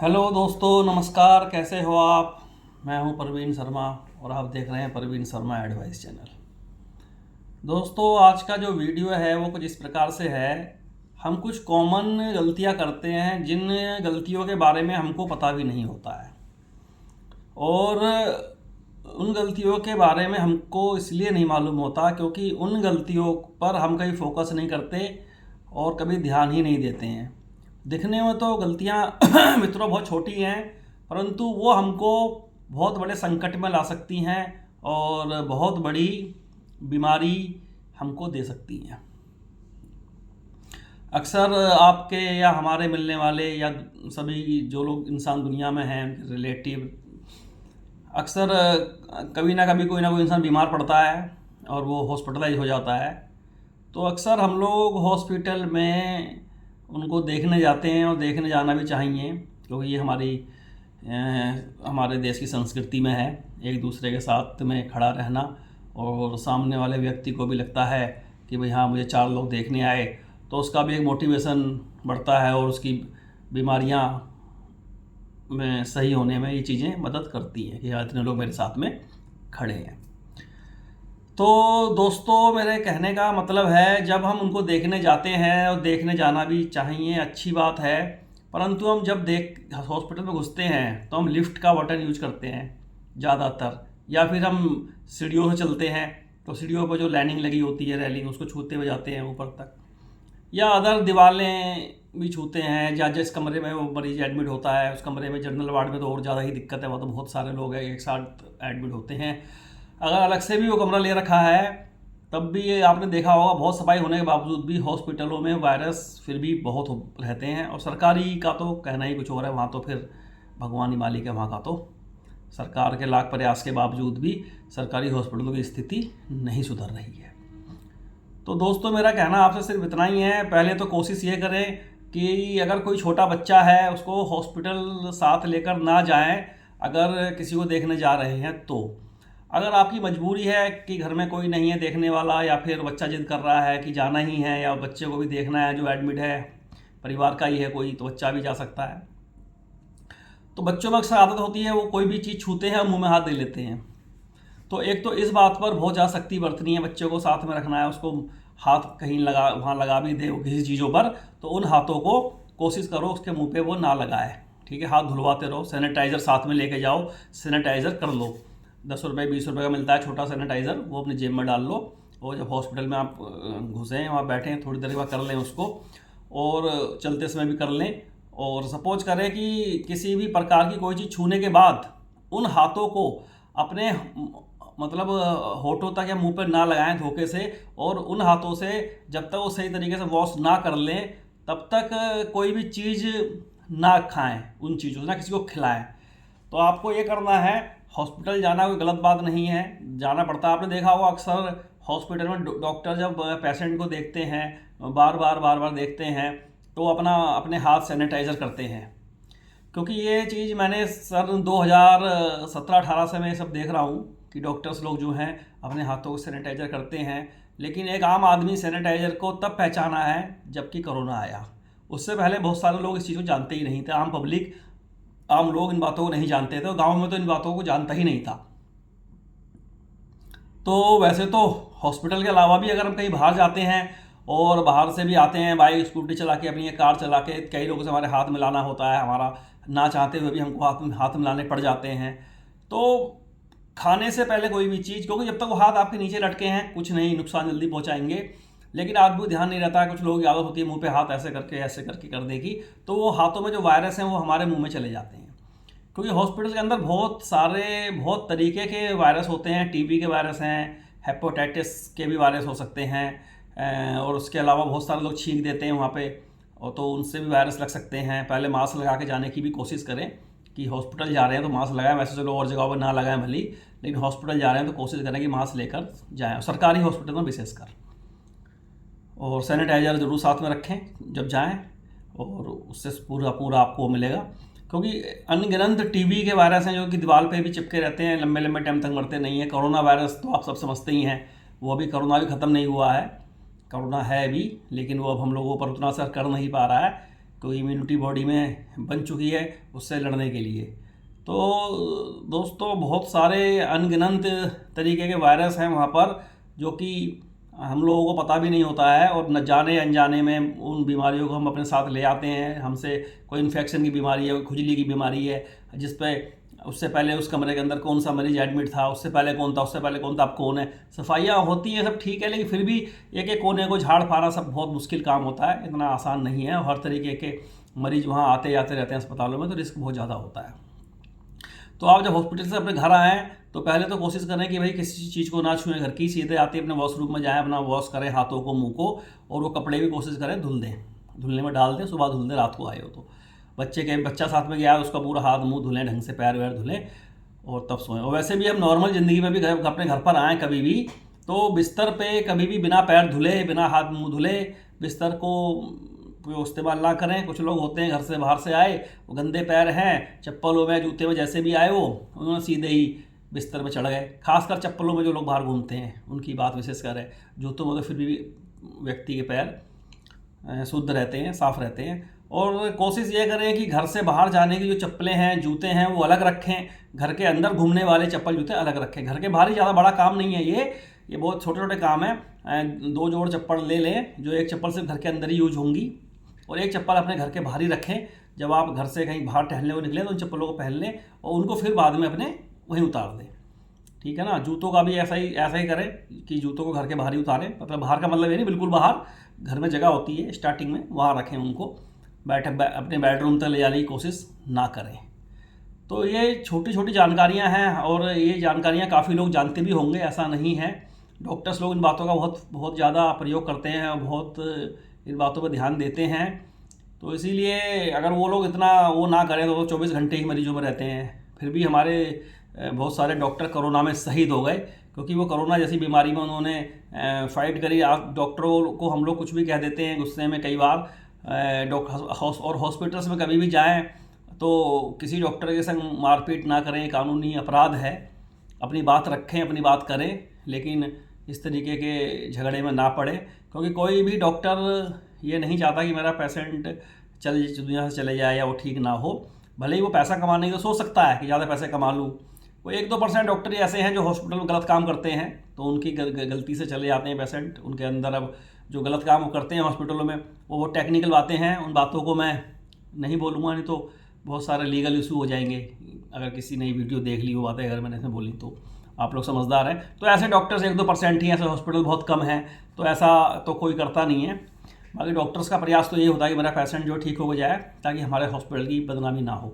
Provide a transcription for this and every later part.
Hello दोस्तों, नमस्कार। कैसे हो आप? मैं हूं प्रवीण शर्मा और आप देख रहे हैं प्रवीण शर्मा एडवाइस चैनल। दोस्तों, आज का जो वीडियो है वो कुछ इस प्रकार से है। हम कुछ कॉमन गलतियां करते हैं जिन गलतियों के बारे में हमको पता भी नहीं होता है, और उन गलतियों के बारे में हमको इसलिए नहीं मालूम होता क्योंकि उन गलतियों पर हम कभी फोकस नहीं करते और कभी ध्यान ही नहीं देते हैं। दिखने में तो गलतियां मित्रों बहुत छोटी हैं, परंतु वो हमको बहुत बड़े संकट में ला सकती हैं और बहुत बड़ी बीमारी हमको दे सकती हैं। अक्सर आपके या हमारे मिलने वाले या सभी जो लोग इंसान दुनिया में हैं, उनके रिलेटिव, अक्सर कभी ना कोई इंसान बीमार पड़ता है और वो हॉस्पिटलाइज हो जाता है। तो अक्सर हम लोग हॉस्पिटल में उनको देखने जाते हैं और देखने जाना भी चाहिए, क्योंकि ये हमारे देश की संस्कृति में है एक दूसरे के साथ में खड़ा रहना, और सामने वाले व्यक्ति को भी लगता है कि भाई हाँ, मुझे 4 लोग देखने आए, तो उसका भी एक मोटिवेशन बढ़ता है और उसकी बीमारियां में सही होने में ये चीज़ें मदद करती हैं कि हाँ, इतने लोग मेरे साथ में खड़े हैं। तो दोस्तों, मेरे कहने का मतलब है, जब हम उनको देखने जाते हैं, और देखने जाना भी चाहिए, अच्छी बात है, परंतु हम जब हॉस्पिटल में घुसते हैं तो हम लिफ्ट का बटन यूज करते हैं ज़्यादातर, या फिर हम सीढ़ियों से चलते हैं तो सीढ़ियों पर जो लाइनिंग लगी होती है, रेलिंग, उसको छूते हुए जाते हैं ऊपर तक, या अदर दीवारें भी छूते हैं। या जिस कमरे में वो मरीज एडमिट होता है, उस कमरे में, जनरल वार्ड में तो और ज़्यादा ही दिक्कत है, वहाँ तो बहुत सारे लोग हैं एक साथ एडमिट होते हैं। अगर अलग से भी वो कमरा ले रखा है, तब भी ये आपने देखा होगा, बहुत सफाई होने के बावजूद भी हॉस्पिटलों में वायरस फिर भी बहुत रहते हैं। और सरकारी का तो कहना ही कुछ और है, वहाँ तो फिर भगवान ही मालिक है। वहाँ का तो सरकार के लाख प्रयास के बावजूद भी सरकारी हॉस्पिटलों की स्थिति नहीं सुधर रही है। तो दोस्तों, मेरा कहना आपसे सिर्फ इतना ही है, पहले तो कोशिश ये करें कि अगर कोई छोटा बच्चा है उसको हॉस्पिटल साथ लेकर ना जाएं अगर किसी को देखने जा रहे हैं। तो अगर आपकी मजबूरी है कि घर में कोई नहीं है देखने वाला, या फिर बच्चा जिद कर रहा है कि जाना ही है, या बच्चे को भी देखना है जो एडमिट है, परिवार का ही है कोई, तो बच्चा भी जा सकता है। तो बच्चों में अक्सर आदत होती है, वो कोई भी चीज़ छूते हैं और मुंह में हाथ दे लेते हैं। तो एक तो इस बात पर बहुत ज़्यादा सख्ती बरतनी है, बच्चे को साथ में रखना है, उसको हाथ कहीं वहाँ लगा भी दे वो किसी चीज़ों पर, तो उन हाथों को कोशिश करो उसके मुंह पे वो ना लगाए। ठीक है, हाथ धुलवाते रहो, सैनिटाइज़र साथ में लेके जाओ, सैनिटाइज़र कर लो। 10 रुपये 20 रुपये का मिलता है छोटा सैनिटाइज़र, वो अपनी जेब में डाल लो, और जब हॉस्पिटल में आप घुसें, वहाँ बैठें, थोड़ी देर बाद कर लें उसको, और चलते समय भी कर लें। और सपोज करें कि किसी भी प्रकार की कोई चीज़ छूने के बाद उन हाथों को अपने मतलब होठों तक या मुंह पर ना लगाएं धोखे से, और उन हाथों से जब तक वो सही तरीके से वॉश ना कर लें तब तक कोई भी चीज़ ना खाएं, उन चीज़ों से ना किसी को खिलाएं। तो आपको ये करना है, हॉस्पिटल जाना कोई गलत बात नहीं है, जाना पड़ता है। आपने देखा होगा अक्सर हॉस्पिटल में डॉक्टर जब पेशेंट को देखते हैं, बार बार देखते हैं, तो अपने हाथ सैनिटाइज़र करते हैं। क्योंकि ये चीज़ मैंने सन 2017-18 से मैं ये सब देख रहा हूँ कि डॉक्टर्स लोग जो हैं अपने हाथों को सैनिटाइज़र करते हैं। लेकिन एक आम आदमी सैनिटाइज़र को तब पहचाना है जबकि कोरोना आया। उससे पहले बहुत सारे लोग इस चीज़ को जानते ही नहीं थे, आम लोग इन बातों को नहीं जानते थे, गाँव में तो इन बातों को जानता ही नहीं था। तो वैसे तो हॉस्पिटल के अलावा भी अगर हम कहीं बाहर जाते हैं और बाहर से भी आते हैं बाइक स्कूटी चला के, अपनी कार चला के, कई लोगों से हमारे हाथ मिलाना होता है, हमारा ना चाहते हुए भी हमको हाथ मिलाने पड़ जाते हैं। तो खाने से पहले कोई भी चीज़, क्योंकि जब तक वो हाथ आपके नीचे लटके हैं कुछ नहीं, नुकसान जल्दी पहुंचाएंगे, लेकिन आज भी ध्यान नहीं रहता है। कुछ लोगों की आदत होती है मुंह पे हाथ ऐसे करके कर देगी, तो वो हाथों में जो वायरस हैं वो हमारे मुंह में चले जाते हैं। क्योंकि हॉस्पिटल के अंदर बहुत तरीके के वायरस होते हैं, टीबी के वायरस हैं, हेपेटाइटिस के भी वायरस हो सकते हैं, और उसके अलावा बहुत सारे लोग छींक देते हैं वहाँ पे, और तो उनसे भी वायरस लग सकते हैं। पहले मास्क लगा के जाने की भी कोशिश करें कि हॉस्पिटल जा रहे हैं तो मास्क लगाएं, वैसे चलो और जगहों पर ना लगाएं भली, लेकिन हॉस्पिटल जा रहे हैं तो कोशिश करें कि मास्क लेकर जाएँ, सरकारी हॉस्पिटल में विशेषकर। और सैनिटाइज़र ज़रूर साथ में रखें जब जाएं, और उससे पूरा आपको मिलेगा। क्योंकि अनगिनत टीबी के वायरस हैं जो कि दीवार पे भी चिपके रहते हैं, लंबे लंबे टाइम तक मरते नहीं हैं। कोरोना वायरस तो आप सब समझते ही हैं, वो अभी कोरोना भी ख़त्म नहीं हुआ है, कोरोना है भी, लेकिन वो अब हम लोगों पर उतना असर कर नहीं पा रहा है। कोई इम्यूनिटी बॉडी में बन चुकी है उससे लड़ने के लिए। तो दोस्तों बहुत सारे अनगिनत तरीके के वायरस हैं वहाँ पर, जो कि हम लोगों को पता भी नहीं होता है, और न जाने अनजाने में उन बीमारियों को हम अपने साथ ले आते हैं। हमसे कोई इन्फेक्शन की बीमारी है, कोई खुजली की बीमारी है, जिस पे उससे पहले उस कमरे के अंदर कौन सा मरीज एडमिट था, उससे पहले कौन था, उससे पहले कौन था, अब कौन है। सफाइयाँ होती हैं सब ठीक है, लेकिन फिर भी एक एक कोने को झाड़ फाना सब बहुत मुश्किल काम होता है, इतना आसान नहीं है। हर तरीके के मरीज वहाँ आते जाते रहते हैं अस्पतालों में, तो रिस्क बहुत ज़्यादा होता है। तो आप जब हॉस्पिटल से अपने घर आएँ तो पहले तो कोशिश करें कि भाई किसी चीज़ को ना छुएं, घर की सीधे आते अपने वॉशरूम में जाएँ, अपना वॉश करें हाथों को, मुंह को, और वो कपड़े भी कोशिश करें धुल दें, धुलने में डाल दें, सुबह धुल दें, रात को आए हो तो। बच्चा साथ में गया है उसका पूरा हाथ मुंह धुलें, ढंग से पैर वैर धुलें और तब सोएं। और वैसे भी हम नॉर्मल ज़िंदगी में भी अपने घर पर आएँ कभी भी, तो बिस्तर पे कभी भी बिना पैर धुले, बिना हाथ मुंह धुले बिस्तर को इस्तेमाल ना करें। कुछ लोग होते हैं घर से बाहर से आए, वो गंदे पैर हैं, चप्पलों में जूते में जैसे भी आए वो उन्होंने सीधे ही बिस्तर में चढ़ गए। खासकर चप्पलों में जो लोग बाहर घूमते हैं उनकी बात विशेष कर है। जूतों में तो फिर भी व्यक्ति के पैर शुद्ध रहते हैं, साफ़ रहते हैं। और कोशिश ये करें कि घर से बाहर जाने की जो चप्पलें हैं, जूते हैं, वो अलग रखें, घर के अंदर घूमने वाले चप्पल जूते अलग रखें। घर के बाहर ही ज़्यादा बड़ा काम नहीं है ये बहुत छोटे छोटे काम है। 2 जोड़ चप्पल ले लें, जो एक चप्पल सिर्फ घर के अंदर ही यूज होंगी, और एक चप्पल अपने घर के बाहर ही रखें। जब आप घर से कहीं बाहर टहलने को निकलें तो उन चप्पलों को पहन लें और उनको फिर बाद में अपने वहीं उतार दें, ठीक है ना। जूतों का भी ऐसा ही करें कि जूतों को घर के बाहर ही उतारें। मतलब बाहर का मतलब ये नहीं बिल्कुल बाहर, घर में जगह होती है स्टार्टिंग में, वहाँ रखें उनको, अपने बेडरूम तक ले जाने की कोशिश ना करें। तो ये छोटी छोटी जानकारियाँ हैं, और ये जानकारियाँ काफ़ी लोग जानते भी होंगे, ऐसा नहीं है। डॉक्टर्स लोग इन बातों का बहुत ज़्यादा प्रयोग करते हैं और बहुत इन बातों पर ध्यान देते हैं। तो इसीलिए अगर वो लोग इतना वो ना करें तो वो 24 घंटे ही मरीजों में रहते हैं। फिर भी हमारे बहुत सारे डॉक्टर कोरोना में शहीद हो गए, क्योंकि वो कोरोना जैसी बीमारी में उन्होंने फ़ाइट करी। आप डॉक्टरों को हम लोग कुछ भी कह देते हैं गुस्से में कई बार। और हॉस्पिटल्स में कभी भी जाएं तो किसी डॉक्टर के संग मारपीट ना करें, कानूनी अपराध है। अपनी बात रखें, अपनी बात करें, लेकिन इस तरीके के झगड़े में ना पड़े, क्योंकि कोई भी डॉक्टर ये नहीं चाहता कि मेरा पेशेंट दुनिया से चले जाए या वो ठीक ना हो। भले ही वो पैसा कमाने की तो सोच सकता है कि ज़्यादा पैसे कमा लूँ। वो 1-2% डॉक्टर ही ऐसे हैं जो हॉस्पिटल में गलत काम करते हैं, तो उनकी गलती से चले जाते हैं पेशेंट। उनके अंदर अब जो गलत काम वो करते हैं हॉस्पिटलों में, वो टेक्निकल बातें हैं, उन बातों को मैं नहीं बोलूँगा, नहीं तो बहुत सारे लीगल इशू हो जाएंगे। अगर किसी ने वीडियो देख ली वो बातें अगर मैंने इसमें बोली तो आप लोग समझदार हैं। तो ऐसे डॉक्टर्स 1-2% ही, ऐसे हॉस्पिटल बहुत कम हैं, तो ऐसा तो कोई करता नहीं है। बाकी डॉक्टर्स का प्रयास तो ये होता है कि मेरा पेशेंट जो ठीक हो जाए, ताकि हमारे हॉस्पिटल की बदनामी ना हो।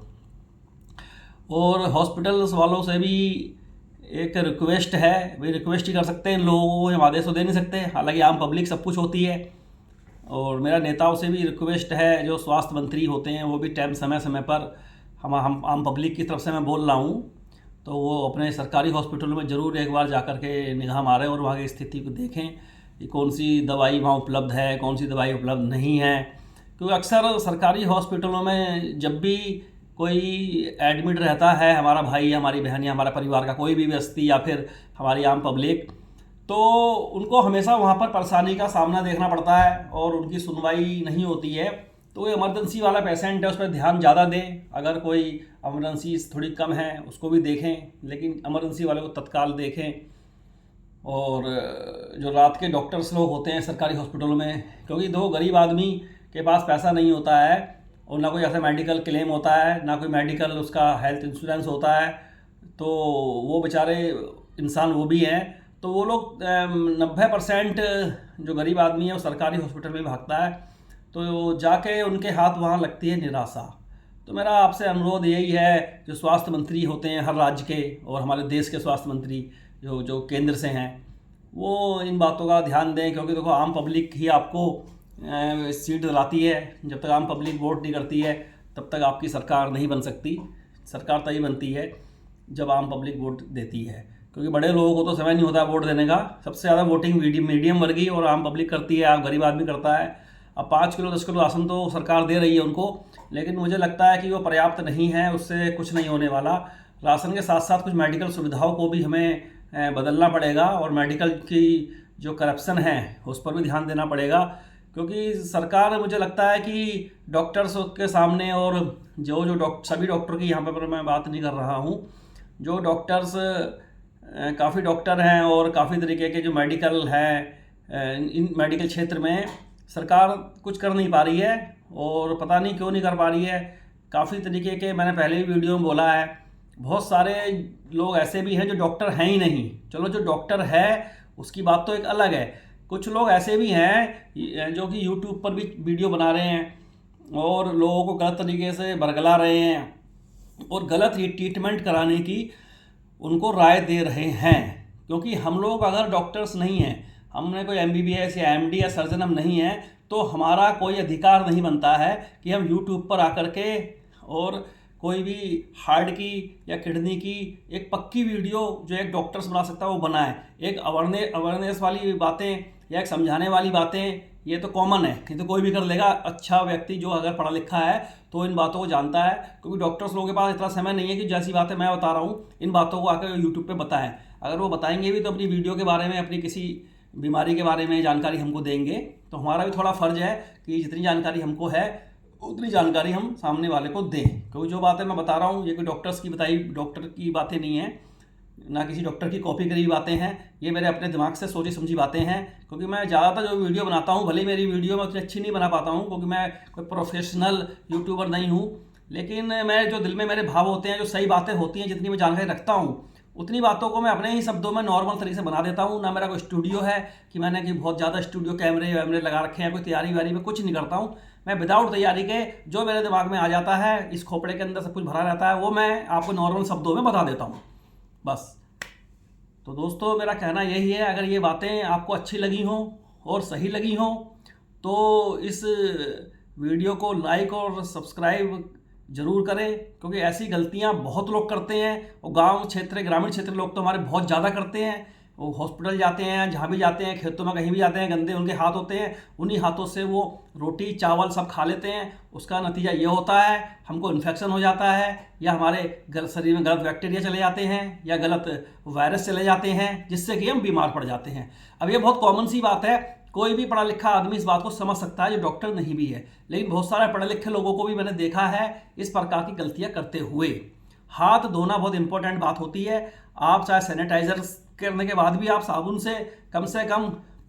और हॉस्पिटल्स वालों से भी एक रिक्वेस्ट है, वे रिक्वेस्ट ही कर सकते हैं इन लोगों को, हम आदेश तो दे नहीं सकते, हालांकि आम पब्लिक सब कुछ होती है। और मेरा नेताओं से भी रिक्वेस्ट है, जो स्वास्थ्य मंत्री होते हैं वो भी समय समय पर हम आम पब्लिक की तरफ से मैं बोल रहा हूँ, तो वो अपने सरकारी हॉस्पिटलों में ज़रूर एक बार जा कर के निगाह मारें और वहाँ की स्थिति को देखें कि कौन सी दवाई वहाँ उपलब्ध है, कौन सी दवाई उपलब्ध नहीं है। क्योंकि अक्सर सरकारी हॉस्पिटलों में जब भी कोई एडमिट रहता है, हमारा भाई या हमारी बहन या हमारा परिवार का कोई भी व्यक्ति या फिर हमारी आम पब्लिक, तो उनको हमेशा वहाँ पर परेशानी का सामना देखना पड़ता है और उनकी सुनवाई नहीं होती है। तो इमरजेंसी वाला पेशेंट है, उस पर ध्यान ज़्यादा दें। अगर कोई इमरजेंसी थोड़ी कम है उसको भी देखें, लेकिन इमरजेंसी वाले को तत्काल देखें। और जो रात के डॉक्टर्स लोग होते हैं सरकारी हॉस्पिटलों में, क्योंकि दो गरीब आदमी के पास पैसा नहीं होता है और ना कोई ऐसा मेडिकल क्लेम होता है, ना कोई मेडिकल उसका हेल्थ इंश्योरेंस होता है, तो वो बेचारे इंसान वो भी हैं। तो वो लोग 90% जो गरीब आदमी है वो सरकारी हॉस्पिटल में भागता है, तो जाके उनके हाथ वहाँ लगती है निराशा। तो मेरा आपसे अनुरोध यही है, जो स्वास्थ्य मंत्री होते हैं हर राज्य के और हमारे देश के स्वास्थ्य मंत्री जो केंद्र से हैं, वो इन बातों का ध्यान दें। क्योंकि देखो आम पब्लिक ही आपको सीट दिलाती है। जब तक आम पब्लिक वोट नहीं करती है तब तक आपकी सरकार नहीं बन सकती। सरकार तभी बनती है जब आम पब्लिक वोट देती है, क्योंकि बड़े लोगों को तो समय नहीं होता वोट देने का। सबसे ज़्यादा वोटिंग मीडियम वर्गीय और आम पब्लिक करती है, आप गरीब आदमी करता है। अब 5 किलो 10 किलो राशन तो सरकार दे रही है उनको, लेकिन मुझे लगता है कि वो पर्याप्त नहीं है, उससे कुछ नहीं होने वाला। राशन के साथ साथ कुछ मेडिकल सुविधाओं को भी हमें बदलना पड़ेगा और मेडिकल की जो करप्शन है उस पर भी ध्यान देना पड़ेगा। क्योंकि सरकार, मुझे लगता है कि डॉक्टर्स के सामने, और सभी डॉक्टर की यहाँ पर मैं बात नहीं कर रहा हूँ, जो डॉक्टर्स काफ़ी डॉक्टर हैं और काफ़ी तरीके के जो मेडिकल हैं, इन मेडिकल क्षेत्र में सरकार कुछ कर नहीं पा रही है, और पता नहीं क्यों नहीं कर पा रही है। काफ़ी तरीके के, मैंने पहले भी वीडियो में बोला है, बहुत सारे लोग ऐसे भी हैं जो डॉक्टर हैं ही नहीं। चलो, जो डॉक्टर है उसकी बात तो एक अलग है। कुछ लोग ऐसे भी हैं जो कि यूट्यूब पर भी वीडियो बना रहे हैं और लोगों को गलत तरीके से बरगला रहे हैं और गलत ट्रीटमेंट कराने की उनको राय दे रहे हैं। क्योंकि हम लोग अगर डॉक्टर्स नहीं हैं, हमने कोई MBBS या MD या सर्जन हम नहीं हैं, तो हमारा कोई अधिकार नहीं बनता है कि हम यूट्यूब पर आकर के और कोई भी हार्ट की या किडनी की एक पक्की वीडियो जो एक डॉक्टर्स बना सकता है वो बनाए। एक अवेयरनेस वाली बातें या एक समझाने वाली बातें, ये तो कॉमन है, ये तो कोई भी कर लेगा। अच्छा व्यक्ति जो अगर पढ़ा लिखा है तो इन बातों को जानता है, क्योंकि डॉक्टर्स लोगों के पास इतना समय नहीं है कि जैसी बातें मैं बता रहा हूँ इन बातों को आकर यूट्यूब पे बताएं। अगर वो बताएंगे भी तो अपनी वीडियो के बारे में, अपनी किसी बीमारी के बारे में जानकारी हमको देंगे, तो हमारा भी थोड़ा फ़र्ज है कि जितनी जानकारी हमको है उतनी जानकारी हम सामने वाले को दें। क्योंकि जो बातें मैं बता रहा हूँ ये कोई डॉक्टर्स की बताई डॉक्टर की बातें नहीं है, ना किसी डॉक्टर की कॉपी करी बातें हैं, ये मेरे अपने दिमाग से सोची समझी बातें हैं। क्योंकि मैं ज़्यादातर जो वीडियो बनाता हूँ, भले मेरी वीडियो मैं उतनी अच्छी नहीं बना पाता हूँ, क्योंकि मैं कोई प्रोफेशनल यूट्यूबर नहीं हूँ, लेकिन मैं जो दिल में मेरे भाव होते हैं, जो सही बातें होती हैं, जितनी मैं जानकारी रखता हूँ, उतनी बातों को मैं अपने ही शब्दों में नॉर्मल तरीके से बना देता हूँ। ना मेरा कोई स्टूडियो है कि मैंने कि बहुत ज़्यादा स्टूडियो कैमरे वैमरे लगा रखे हैं, कोई तैयारी वारी में कुछ नहीं करता हूँ। मैं विदाउट तैयारी के जो मेरे दिमाग में आ जाता है, इस खोपड़े के अंदर सब कुछ भरा रहता है, वो मैं आपको नॉर्मल शब्दों में बता देता हूँ बस। तो दोस्तों, मेरा कहना यही है, अगर ये बातें आपको अच्छी लगी हों और सही लगी हों तो इस वीडियो को लाइक और सब्सक्राइब ज़रूर करें। क्योंकि ऐसी गलतियां बहुत लोग करते हैं, और गांव क्षेत्र, ग्रामीण क्षेत्र लोग तो हमारे बहुत ज़्यादा करते हैं। वो हॉस्पिटल जाते हैं, जहाँ भी जाते हैं, खेतों में कहीं भी जाते हैं, गंदे उनके हाथ होते हैं, उन्हीं हाथों से वो रोटी चावल सब खा लेते हैं। उसका नतीजा ये होता है, हमको इन्फेक्शन हो जाता है, या हमारे शरीर में गलत बैक्टीरिया चले जाते हैं, या गलत वायरस चले जाते हैं, जिससे कि हम बीमार पड़ जाते हैं। अब ये बहुत कॉमन सी बात है, कोई भी पढ़ा लिखा आदमी इस बात को समझ सकता है जो डॉक्टर नहीं भी है। लेकिन बहुत सारे पढ़े लिखे लोगों को भी मैंने देखा है इस प्रकार की गलतियां करते हुए। हाथ धोना बहुत इंपॉर्टेंट बात होती है। आप चाहे सैनिटाइजर करने के बाद भी आप साबुन से कम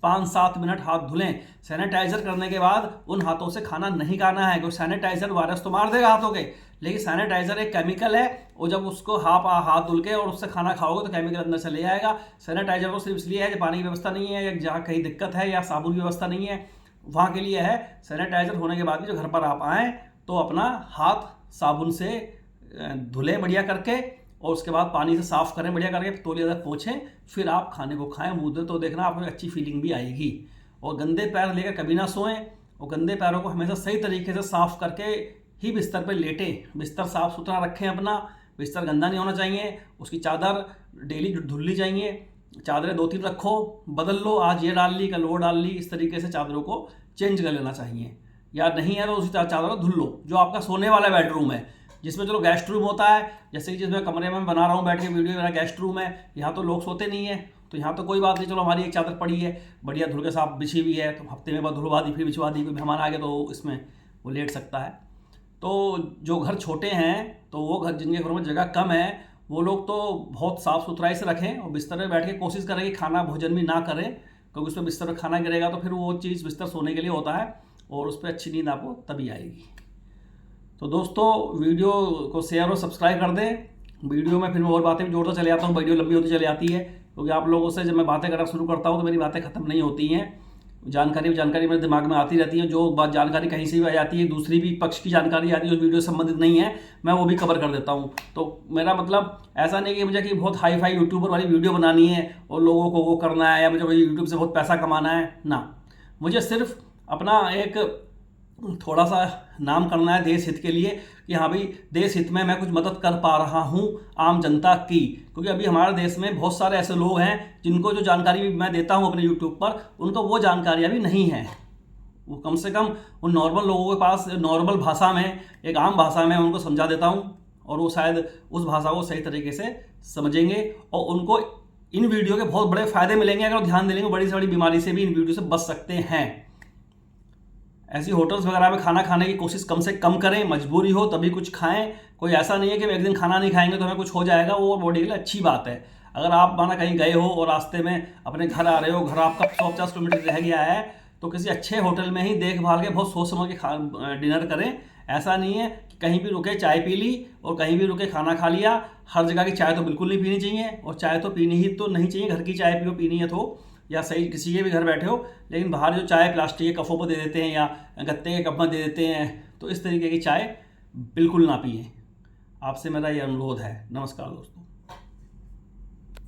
5-7 मिनट हाथ धुलें। सैनिटाइजर करने के बाद उन हाथों से खाना नहीं खाना है, क्योंकि सैनिटाइजर वायरस तो मार देगा हाथों के, लेकिन सैनिटाइजर एक केमिकल है, और जब उसको हाथ धुल के और उससे खाना खाओगे तो केमिकल अंदर चले जाएगा। सैनिटाइजर तो सिर्फ इसलिए है जब पानी की व्यवस्था नहीं है, या जहाँ कहीं दिक्कत है, या साबुन की व्यवस्था नहीं है, वहाँ के लिए है। सैनिटाइजर होने के बाद भी जो घर पर आप आएँ तो अपना हाथ साबुन से धुलें बढ़िया करके, और उसके बाद पानी से साफ़ करें बढ़िया करके, तौलिए तक पोंछें, फिर आप खाने को खाएं। मुँह दे तो देखना आपको अच्छी फीलिंग भी आएगी। और गंदे पैर लेकर कभी ना सोएं, और गंदे पैरों को हमेशा सही तरीके से साफ़ करके ही बिस्तर पर लेटें। बिस्तर साफ़ सुथरा रखें अपना, बिस्तर गंदा नहीं होना चाहिए। उसकी चादर डेली धुल ली चाहिए। चादरें 2-3 रखो, बदल लो, आज ये डाल ली कल वो डाल ली, इस तरीके से चादरों को चेंज कर लेना चाहिए। या नहीं है तो उसी चादर को धुल लो। जो आपका सोने वाला बेडरूम है, जिसमें चलो गेस्ट रूम होता है, जैसे कि जिसमें कमरे में बना रहा हूँ बैठ के वीडियो, मेरा गेस्ट रूम है, यहाँ तो लोग सोते नहीं है, तो यहाँ तो कोई बात नहीं, चलो हमारी एक चादर पड़ी है बढ़िया धुल के साफ बिछी हुई है, तो हफ्ते में बाद धुलवा दी, फिर बिछवा दी, कोई मेहमान आ गए तो इसमें वो लेट सकता है। तो जो घर छोटे हैं, तो वो घर जिनके घरों में जगह कम है, वो लोग तो बहुत साफ़ सुथराई से रखें, और बिस्तर में बैठ के कोशिश करें कि खाना भोजन भी ना करें, क्योंकि उसमें बिस्तर पर खाना गिरेगा तो फिर वो चीज़ बिस्तर सोने के लिए होता है, और उस पर अच्छी नींद आपको तभी आएगी। तो दोस्तों, वीडियो को शेयर और सब्सक्राइब कर दें। वीडियो में फिर मैं और बातें भी जोड़ता चले जाता हूँ, वीडियो लंबी होती चली जाती है, क्योंकि आप लोगों से जब मैं बातें करना शुरू करता हूँ तो मेरी बातें ख़त्म नहीं होती हैं। जानकारी मेरे दिमाग में आती रहती है। जो बात जानकारी कहीं से भी आ जाती है, दूसरी भी पक्ष की जानकारी आती है जो वीडियो से संबंधित नहीं है, मैं वो भी कवर कर देता हूँ। तो मेरा मतलब ऐसा नहीं कि मुझे कि बहुत हाई फाई यूट्यूबर वाली वीडियो बनानी है और लोगों को वो करना है, या मुझे यूट्यूब से बहुत पैसा कमाना है ना। मुझे सिर्फ अपना एक थोड़ा सा नाम करना है देश हित के लिए, कि हाँ भाई देश हित में मैं कुछ मदद कर पा रहा हूँ आम जनता की। क्योंकि अभी हमारे देश में बहुत सारे ऐसे लोग हैं जिनको जो जानकारी मैं देता हूँ अपने यूट्यूब पर, उनको वो जानकारियाँ भी नहीं हैं। वो कम से कम उन नॉर्मल लोगों के पास नॉर्मल भाषा में, एक आम भाषा में उनको समझा देता हूँ, और वो शायद उस भाषा को सही तरीके से समझेंगे, और उनको इन वीडियो के बहुत बड़े फ़ायदे मिलेंगे। अगर ध्यान देंगे, बड़ी से बड़ी बीमारी से भी इन वीडियो से बच सकते हैं। ऐसी होटल्स वगैरह में खाना खाने की कोशिश कम से कम करें, मजबूरी हो तभी कुछ खाएं। कोई ऐसा नहीं है कि एक दिन खाना नहीं खाएंगे तो हमें कुछ हो जाएगा, वो बॉडी के लिए अच्छी बात है। अगर आप माना कहीं गए हो और रास्ते में अपने घर आ रहे हो, घर आपका 150 किलोमीटर रह गया है, तो किसी अच्छे होटल में ही देखभाल के बहुत सोच समझ के डिनर करें। ऐसा नहीं है कि कहीं भी रुके चाय पी ली और कहीं भी रुके खाना खा लिया। हर जगह की चाय तो बिल्कुल नहीं पीनी चाहिए, और चाय तो पीनी ही तो नहीं चाहिए, घर की चाय पियो पीनी है तो, या सही किसी के भी घर बैठे हो। लेकिन बाहर जो चाय प्लास्टिक के कपों पर दे देते हैं या गत्ते के कप में दे देते हैं, तो इस तरीके की चाय बिल्कुल ना पिए। आपसे मेरा ये अनुरोध है। नमस्कार दोस्तों।